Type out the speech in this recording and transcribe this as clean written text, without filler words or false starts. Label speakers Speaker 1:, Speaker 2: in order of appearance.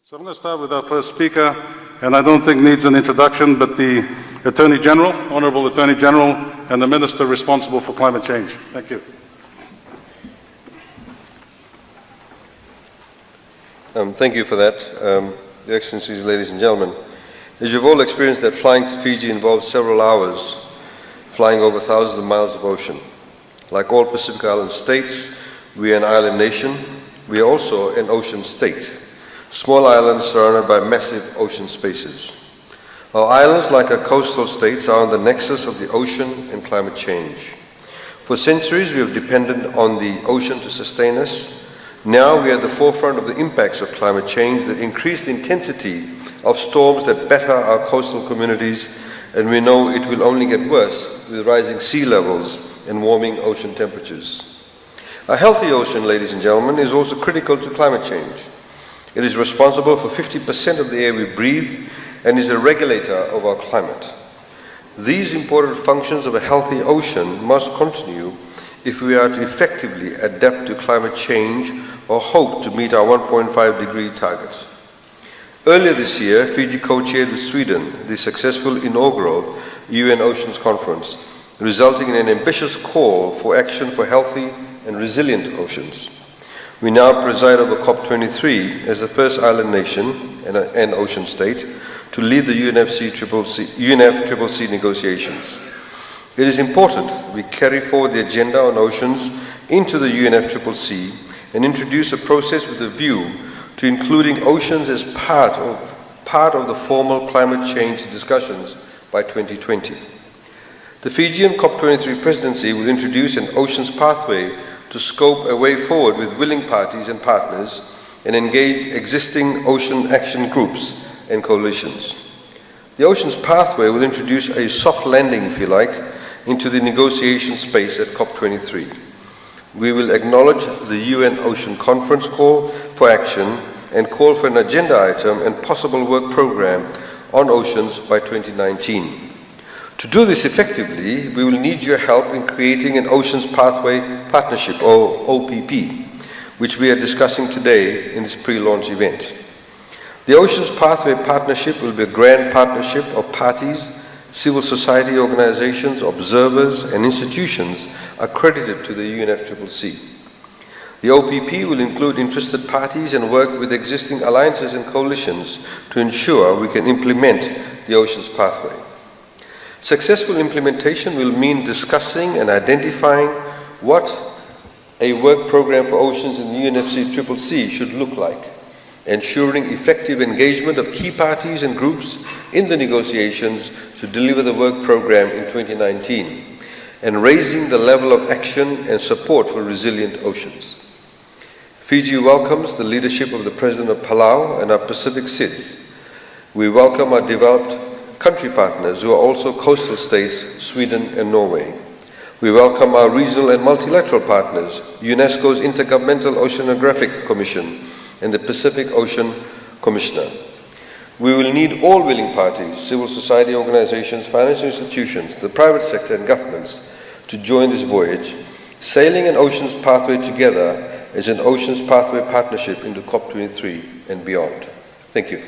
Speaker 1: So I'm going to start with our first speaker, and I don't think needs an introduction, but the Attorney General, Honourable Attorney General, and the Minister responsible for climate change. Thank you.
Speaker 2: Thank you for that, Your Excellencies, ladies and gentlemen. As you've all experienced, that flying to Fiji involves several hours, flying over thousands of miles of ocean. Like all Pacific Island states, we are an island nation. We are also an ocean state. Small islands surrounded by massive ocean spaces. Our islands, like our coastal states, are on the nexus of the ocean and climate change. For centuries, we have depended on the ocean to sustain us. Now we are at the forefront of the impacts of climate change, the increased intensity of storms that batter our coastal communities, and we know it will only get worse with rising sea levels and warming ocean temperatures. A healthy ocean, ladies and gentlemen, is also critical to climate change. It is responsible for 50% of the air we breathe and is a regulator of our climate. These important functions of a healthy ocean must continue if we are to effectively adapt to climate change or hope to meet our 1.5-degree target. Earlier this year, Fiji co-chaired with Sweden the successful inaugural UN Oceans Conference, resulting in an ambitious call for action for healthy and resilient oceans. We now preside over COP23 as the first island nation and ocean state to lead the UNFCCC negotiations. It is important we carry forward the agenda on oceans into the UNFCCC and introduce a process with a view to including oceans as part of the formal climate change discussions by 2020. The Fijian COP23 presidency will introduce an oceans pathway to scope a way forward with willing parties and partners and engage existing ocean action groups and coalitions. The Oceans Pathway will introduce a soft landing, if you like, into the negotiation space at COP23. We will acknowledge the UN Ocean Conference call for action and call for an agenda item and possible work program on oceans by 2019. To do this effectively, we will need your help in creating an Oceans Pathway Partnership, or OPP, which we are discussing today in this pre-launch event. The Oceans Pathway Partnership will be a grand partnership of parties, civil society organizations, observers, and institutions accredited to the UNFCCC. The OPP will include interested parties and work with existing alliances and coalitions to ensure we can implement the Oceans Pathway. Successful implementation will mean discussing and identifying what a work program for oceans in the UNFCCC should look like, ensuring effective engagement of key parties and groups in the negotiations to deliver the work program in 2019, and raising the level of action and support for resilient oceans. Fiji welcomes the leadership of the President of Palau and our Pacific SIDS. We welcome our developed country partners who are also coastal states, Sweden and Norway. We welcome our regional and multilateral partners, UNESCO's Intergovernmental Oceanographic Commission and the Pacific Ocean Commissioner. We will need all willing parties, civil society organizations, financial institutions, the private sector and governments to join this voyage, sailing an Oceans Pathway together as an Oceans Pathway Partnership into COP23 and beyond. Thank you.